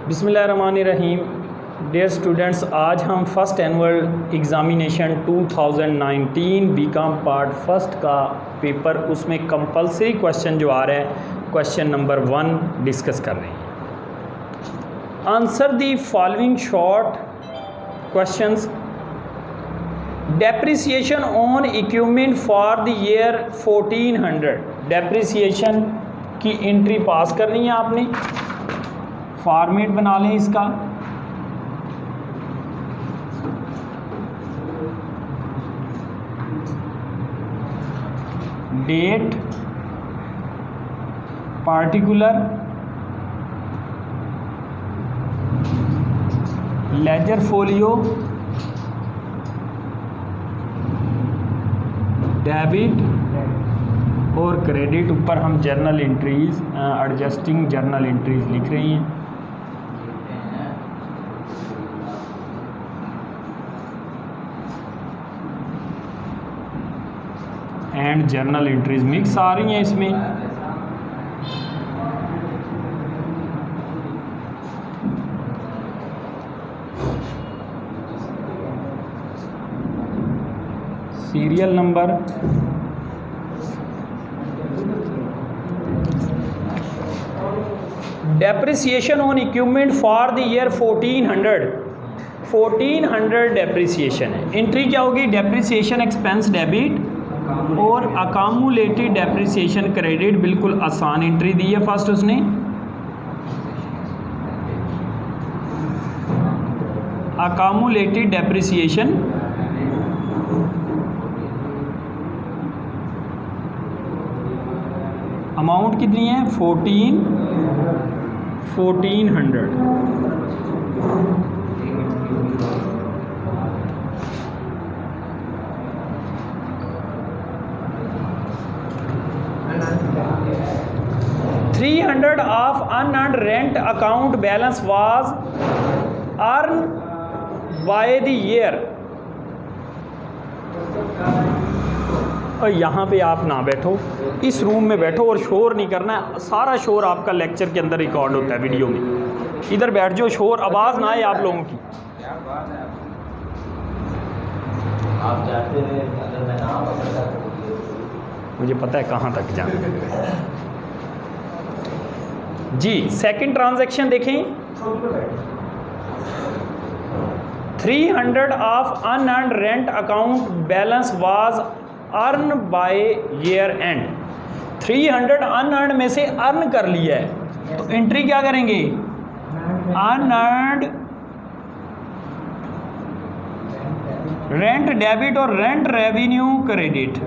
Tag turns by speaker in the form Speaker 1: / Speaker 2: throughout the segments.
Speaker 1: बिस्मिल्लाहिर्रहमानिर्रहीम। Dear students, आज हम first annual examination 2019 BCom part first का पेपर, उसमें कंपलसरी क्वेश्चन जो आ रहे हैं, क्वेश्चन नंबर 1 डिस्कस कर रहे हैं। Answer the following short questions. Depreciation on equipment for the year 1400। Depreciation की एंट्री पास करनी है आपने। फॉर्मेट बना लें इसका। Date, particular, ledger folio, debit और क्रेडिट। ऊपर हम journal entries, adjusting journal entries लिख रही हैं। एंड जर्नल एंट्रीज मिक्स आ रही हैं इसमें। Serial number, depreciation on equipment for the year 1400 depreciation है। एंट्री क्या होगी? डेप्रिसिएशन एक्सपेंस डेबिट और अकामुलेटेड डेप्रिसिएशन क्रेडिट। बिल्कुल आसान एंट्री दी है फर्स्ट उसने। अकामुलेटेड डेप्रिसिएशन अमाउंट कितनी है? 1400। $300 of unearned rent account balance was earned by the year। और यहाँ पे आप ना बैठो, इस रूम में बैठो और शोर नहीं करना है। सारा शोर आपका लेक्चर के अंदर रिकॉर्ड होता है वीडियो में। इधर बैठ जाओ, शोर आवाज़ ना आए आप लोगों की। आप जाते हैं, अगर मैं नाम मुझे पता है कहाँ तक जाना जी। सेकंड ट्रांजैक्शन देखें। 300 of unearned rent account balance was earn by year and. 300 unearned में से अर्न कर लिया है, तो एंट्री क्या करेंगे? अनअर्न्ड रेंट डेबिट और rent revenue credit.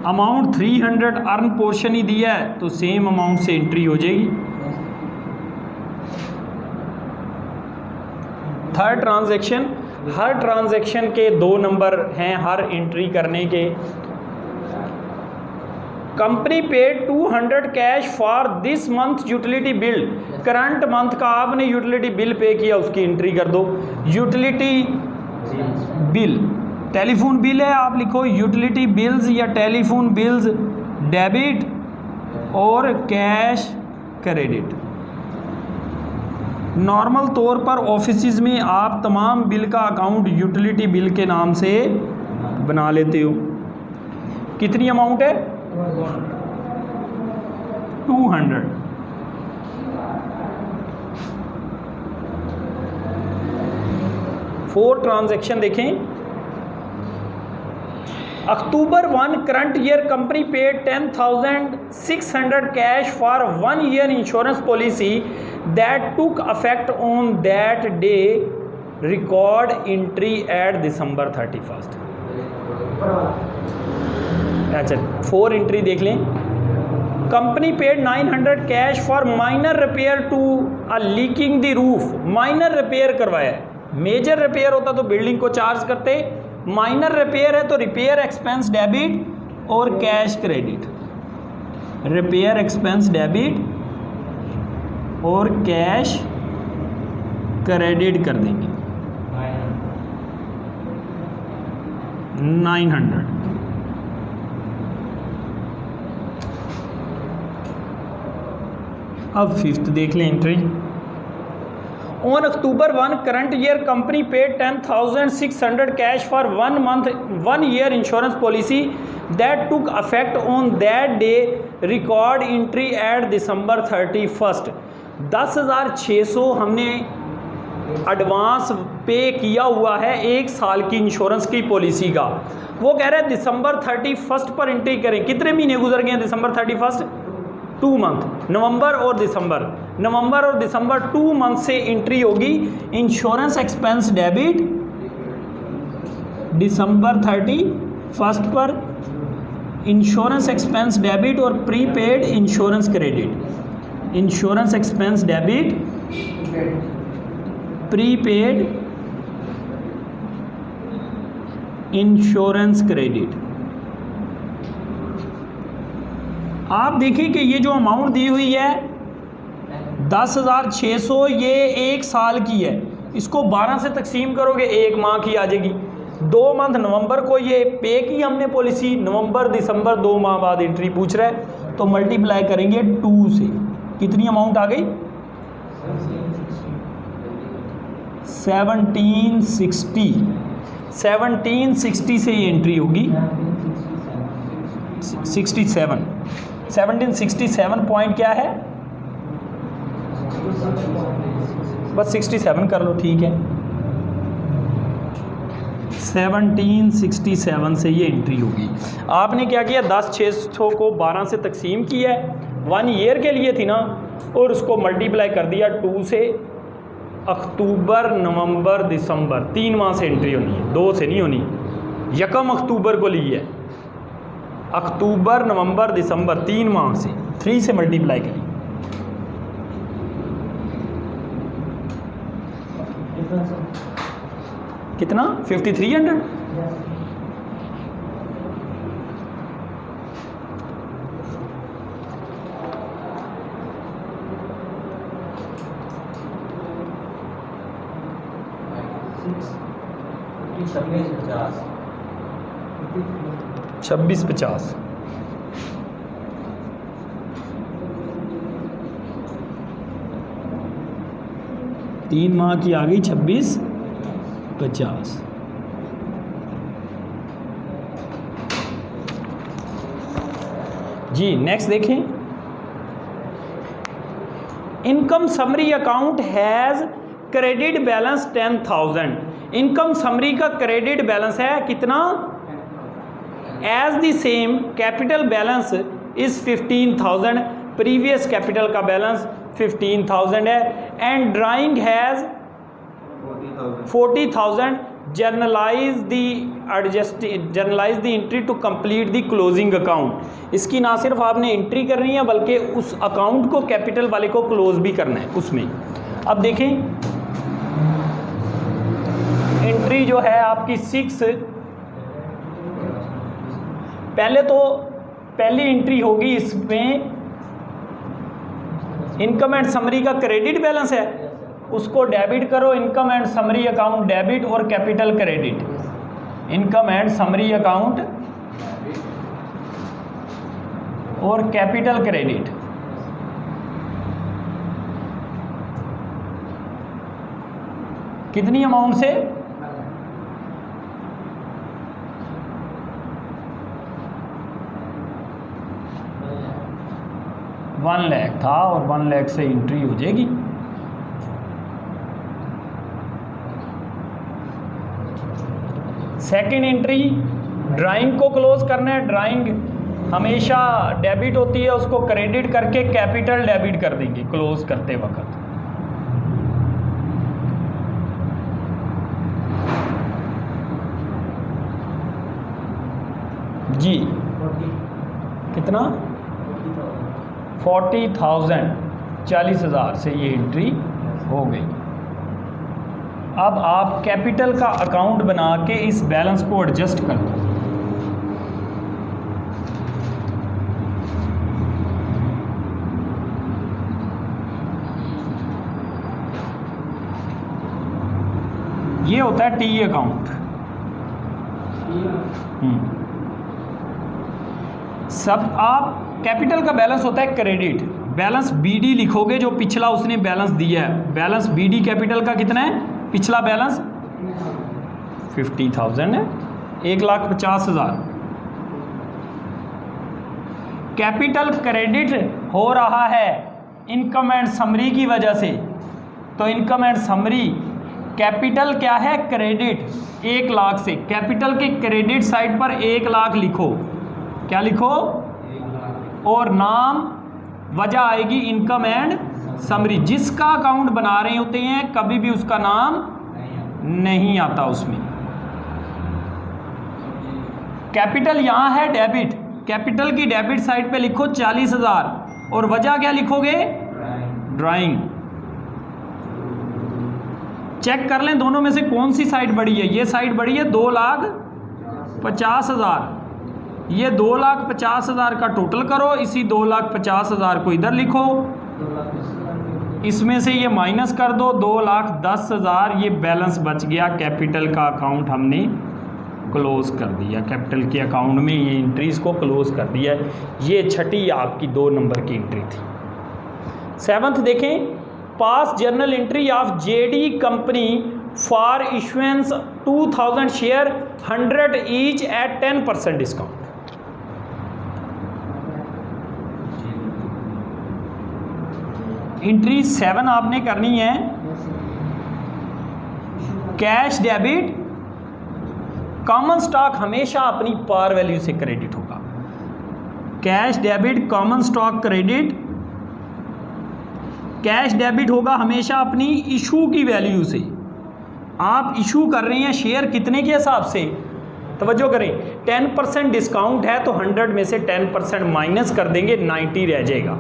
Speaker 1: Amount 300 earn portion ही दिया है, तो सेम अमाउंट से एंट्री हो जाएगी। थर्ड ट्रांजैक्शन, हर ट्रांजैक्शन के 2 नंबर हैं हर एंट्री करने के। Company paid 200 cash for this month utility bill. Current month का आपने यूटिलिटी बिल पे किया, उसकी एंट्री कर दो। यूटिलिटी बिल, टेलीफोन बिल है, आप लिखो यूटिलिटी बिल्स या टेलीफोन बिल्स डेबिट और कैश क्रेडिट। नॉर्मल तौर पर ऑफिसेज में आप तमाम बिल का अकाउंट यूटिलिटी बिल के नाम से बना लेते हो। कितनी अमाउंट है? 200। फोर्थ ट्रांजैक्शन देखें। October 1 current year company paid 10,600 cash for 1 year insurance policy that took effect on that day. Record entry at December 31। अच्छा, 4 एंट्री देख लें। Company paid 900 cash for minor repair to a leaking the roof. Minor repair करवाया है, major repair होता तो building को charge करते, minor repair है तो रिपेयर एक्सपेंस डेबिट और cash credit. Repair expense debit और कैश क्रेडिट कर देंगे 900। अब फिफ्थ देख लें entry. On October 1 current year company paid 10,600 cash for 1 month 1 year insurance policy that took effect on that day, record entry at December 31। 10,600 हमने advance पे किया हुआ है 1 साल की इंश्योरेंस की पॉलिसी का। वो कह रहे हैं दिसंबर 31 पर एंट्री करें। कितने महीने गुजर गए हैं दिसंबर 31? 2 month, नवंबर और दिसंबर 2 मंथ से एंट्री होगी। इंश्योरेंस एक्सपेंस डेबिट दिसंबर 31 पर, इंश्योरेंस एक्सपेंस डेबिट और prepaid insurance credit. Insurance expense debit, prepaid insurance credit. आप देखिए कि ये जो अमाउंट दी हुई है 10,600, ये 1 साल की है। इसको 12 से तकसीम करोगे 1 माह की आ जाएगी। 2 मंथ नवंबर को ये पे की हमने पॉलिसी, नवंबर दिसंबर 2 माह बाद एंट्री पूछ रहा है, तो मल्टीप्लाई करेंगे 2 से। कितनी अमाउंट आ गई? 1760। 1760 से ये एंट्री होगी 67। 1767 पॉइंट क्या है? बस 67 कर लो, ठीक है। 1767 से ये एंट्री होगी। आपने क्या किया, 10,600 को 12 से तकसीम किया है, 1 ईयर के लिए थी ना, और उसको मल्टीप्लाई कर दिया 2 से। अक्टूबर नवंबर दिसंबर 3 माह से एंट्री होनी है, 2 से नहीं होनी। 1 अक्टूबर को ली है, अक्टूबर नवंबर दिसंबर 3 माह से 3 से मल्टीप्लाई करिए। कितना? 5300। छब्बीस 50। तीन माह की आ गई 26,50। जी नेक्स्ट देखें। Income summary account has credit balance 10,000। Income summary का क्रेडिट बैलेंस है कितना? As the same capital balance is 15,000। Previous capital का बैलेंस 15,000 है। And drawing has 40,000। Journalise the entry to complete the closing account. इसकी ना सिर्फ आपने एंट्री करनी है बल्कि उस अकाउंट को कैपिटल वाले को क्लोज भी करना है उसमें। अब देखें एंट्री जो है आपकी 6, पहले तो पहली एंट्री होगी इसमें इनकम एंड समरी का क्रेडिट बैलेंस है, उसको डेबिट करो। Income and summary account debit और capital credit. Income and summary account और कैपिटल क्रेडिट। कितनी अमाउंट से? 1 लाख था और 1 लाख से एंट्री हो जाएगी। सेकेंड एंट्री ड्राइंग को क्लोज करना है। ड्राइंग हमेशा डेबिट होती है, उसको क्रेडिट करके कैपिटल डेबिट कर देंगे क्लोज करते वक्त। जी कितना? 40,000, 40,000 से ये एंट्री हो गई। अब आप कैपिटल का अकाउंट बना के इस बैलेंस को एडजस्ट कर दो। ये होता है टी अकाउंट। सब आप कैपिटल का बैलेंस होता है क्रेडिट, बैलेंस बीडी लिखोगे जो पिछला उसने बैलेंस दिया है। बैलेंस बीडी कैपिटल का कितना है, पिछला बैलेंस 50,000 है, 1,50,000। कैपिटल क्रेडिट हो रहा है इनकम एंड समरी की वजह से, तो इनकम एंड समरी कैपिटल क्या है, क्रेडिट 1 लाख से। कैपिटल की क्रेडिट साइड पर 1 लाख लिखो, क्या लिखो, और नाम वजह आएगी इनकम एंड समरी। जिसका अकाउंट बना रहे होते हैं कभी भी उसका नाम नहीं आता उसमें। कैपिटल यहां है डेबिट, कैपिटल की डेबिट साइड पे लिखो 40,000 और वजह क्या लिखोगे, ड्राइंग। चेक कर लें दोनों में से कौन सी साइड बड़ी है। ये साइड बड़ी है 2,50,000, ये 2,50,000 का टोटल करो, इसी 2,50,000 को इधर लिखो, इसमें से ये माइनस कर दो, 2,10,000 ये बैलेंस बच गया। कैपिटल का अकाउंट हमने क्लोज कर दिया, कैपिटल के अकाउंट में ये एंट्रीज को क्लोज कर दिया। ये छठी आपकी 2 नंबर की एंट्री थी। 7th देखें, पास journal entry of JD company for issuance 2,000 share 100 each eight 10% discount. Entry 7 आपने करनी है, कैश डेबिट, कॉमन स्टॉक हमेशा अपनी पार वैल्यू से क्रेडिट होगा। Cash debit common stock credit, cash debit होगा हमेशा अपनी इशू की वैल्यू से। आप इशू कर रहे हैं शेयर कितने के हिसाब से, तवज्जो करें, 10% डिस्काउंट है तो 100 में से 10% माइनस कर देंगे, 90 रह जाएगा।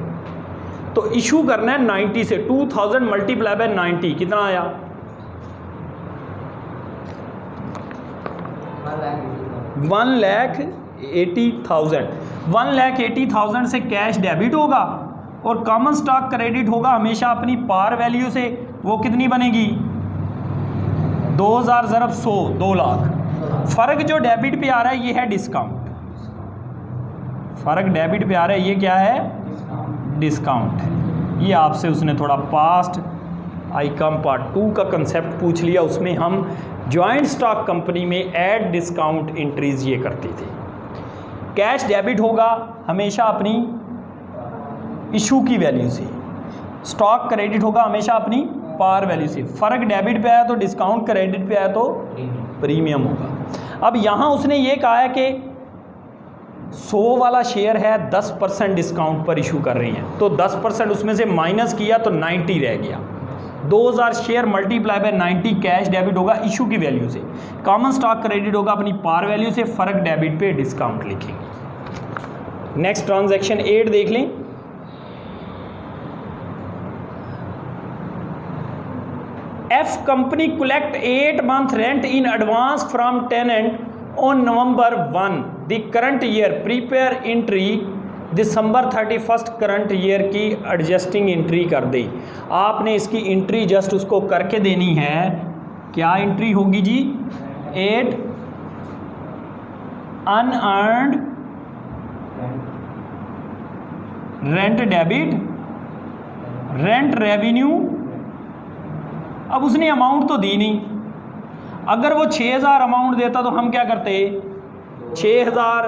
Speaker 1: तो इशू करना है 90 से, 2000 मल्टीप्लाई बाय 90 कितना आया, 1,80,000। 1,80,000 से कैश डेबिट होगा और कॉमन स्टॉक क्रेडिट होगा हमेशा अपनी पार वैल्यू से। वो कितनी बनेगी, 2,000 ज़रब 100, 2 लाख। फ़र्क जो डेबिट पे आ रहा है ये है डिस्काउंट, फ़र्क डेबिट पे आ रहा है ये क्या है, डिस्काउंट है। ये आपसे उसने थोड़ा पास्ट आईकॉम पार्ट 2 का कंसेप्ट पूछ लिया, उसमें हम जॉइंट स्टॉक कंपनी में ऐड डिस्काउंट एंट्रीज ये करते थे। कैश डेबिट होगा हमेशा अपनी इशू की वैल्यू से, स्टॉक क्रेडिट होगा हमेशा अपनी पार वैल्यू से। फ़र्क डेबिट पे आया तो डिस्काउंट, क्रेडिट पे आया तो प्रीमियम होगा। अब यहाँ उसने ये कहा है कि 100 वाला शेयर है, 10% डिस्काउंट पर इशू कर रही हैं, तो 10% उसमें से माइनस किया तो 90 रह गया। 2,000 share multiply by 90 cash debit होगा इशू की वैल्यू से, कॉमन स्टॉक क्रेडिट होगा अपनी पार वैल्यू से, फ़र्क डेबिट पे डिस्काउंट लिखेंगे। नेक्स्ट ट्रांजैक्शन 8 देख लें। F company collect 8 month rent in advance from tenant on November 1 the current year, prepare entry December 31st current year की एडजस्टिंग एंट्री कर दे। आपने इसकी एंट्री जस्ट उसको करके देनी है। क्या एंट्री होगी जी, 8 unearned rent debit, rent revenue. अब उसने अमाउंट तो दी नहीं, अगर वो 6,000 अमाउंट देता तो हम क्या करते, 6,000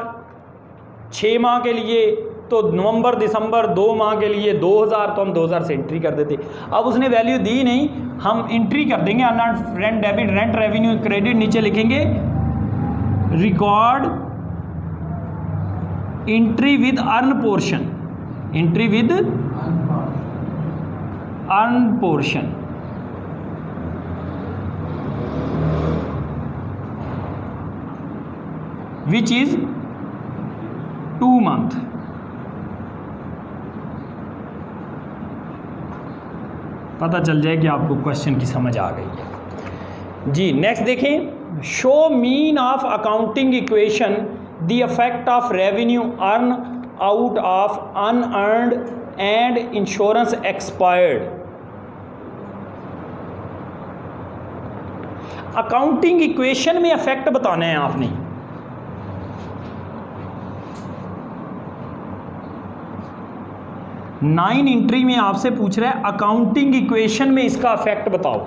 Speaker 1: 6 माह के लिए, तो नवंबर दिसंबर 2 माह के लिए 2,000, तो हम 2,000 से एंट्री कर देते। अब उसने वैल्यू दी नहीं, हम एंट्री कर देंगे unearned rent debit, rent revenue credit, नीचे लिखेंगे record entry with earn portion, entry with earn portion. Which is 2 month. पता चल जाए कि आपको क्वेश्चन की समझ आ गई है जी। नेक्स्ट देखें, show mean of accounting equation the effect of revenue earn out of unearned and insurance expired. Accounting equation में इफेक्ट बताना है आपने। 9 एंट्री में आपसे पूछ रहा है अकाउंटिंग इक्वेशन में इसका इफेक्ट बताओ।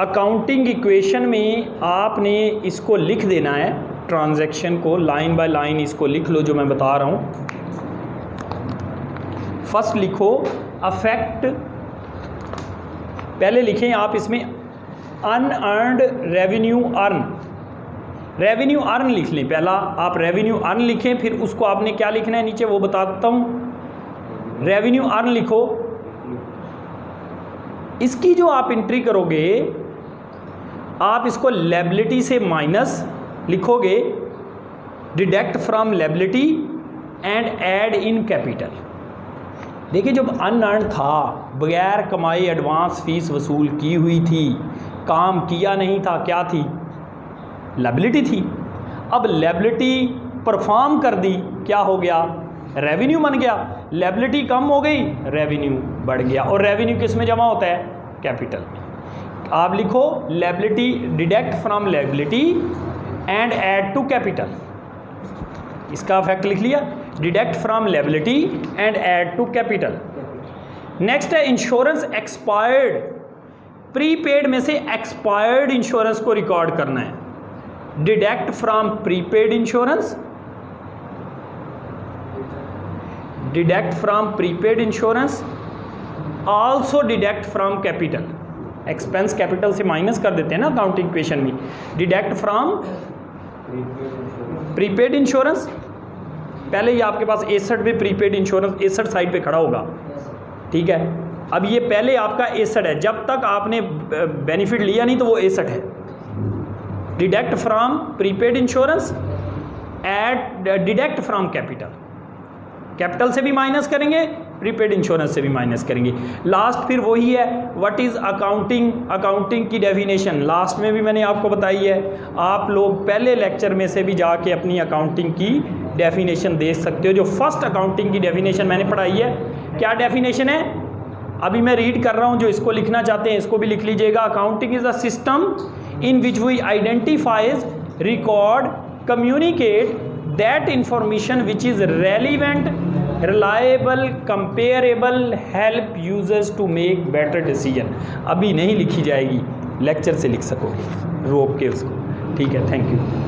Speaker 1: अकाउंटिंग इक्वेशन में आपने इसको लिख देना है, ट्रांजैक्शन को लाइन बाय लाइन इसको लिख लो जो मैं बता रहा हूँ। फर्स्ट लिखो अफेक्ट, पहले लिखें आप इसमें unearned revenue earn, revenue earn लिख लें। पहला आप रेवेन्यू अर्न लिखें, फिर उसको आपने क्या लिखना है नीचे वो बता देता हूँ। रेवेन्यू अर्न लिखो, इसकी जो आप एंट्री करोगे आप इसको लायबिलिटी से माइनस लिखोगे, deduct from liability and add in capital. देखिए जब अनअर्न था, बगैर कमाई एडवांस फीस वसूल की हुई थी, काम किया नहीं था, क्या थी? लायबिलिटी थी। अब लायबिलिटी परफॉर्म कर दी, क्या हो गया? रेवेन्यू बन गया। लायबिलिटी कम हो गई, रेवेन्यू बढ़ गया। और रेवेन्यू किस में जमा होता है? कैपिटल में। आप लिखो liability, deduct from liability and add to capital, इसका इफेक्ट लिख लिया, deduct from liability and add to capital. Next है इंश्योरेंस एक्सपायर्ड, प्रीपेड में से एक्सपायर्ड इंश्योरेंस को रिकॉर्ड करना है। Deduct from prepaid insurance, deduct from prepaid insurance, also deduct from capital. Expense capital से माइनस कर देते हैं ना अकाउंटिंग इक्वेशन में। डिडक्ट फ्रॉम प्रीपेड इंश्योरेंस, पहले ही आपके पास एसेट में प्रीपेड इंश्योरेंस एसेट साइड पे खड़ा होगा, ठीक है। अब ये पहले आपका एसेट है, जब तक आपने बेनिफिट लिया नहीं तो वो एसेट है। Deduct from prepaid insurance, add deduct from capital, capital से भी माइनस करेंगे, प्रीपेड इंश्योरेंस से भी माइनस करेंगे। लास्ट फिर वही है, व्हाट इज़ अकाउंटिंग, अकाउंटिंग की डेफिनेशन लास्ट में भी मैंने आपको बताई है। आप लोग पहले लेक्चर में से भी जाके अपनी अकाउंटिंग की डेफिनेशन देख सकते हो। जो फर्स्ट अकाउंटिंग की डेफिनेशन मैंने पढ़ाई है, क्या डेफिनेशन है? अभी मैं रीड कर रहा हूँ, जो इसको लिखना चाहते हैं इसको भी लिख लीजिएगा। Accounting is a system in which we identifies, record, communicate that information which is relevant, reliable, comparable, help users to make better decision. अभी नहीं लिखी जाएगी, लेक्चर से लिख सकोगे रोक के उसको, ठीक है। Thank you.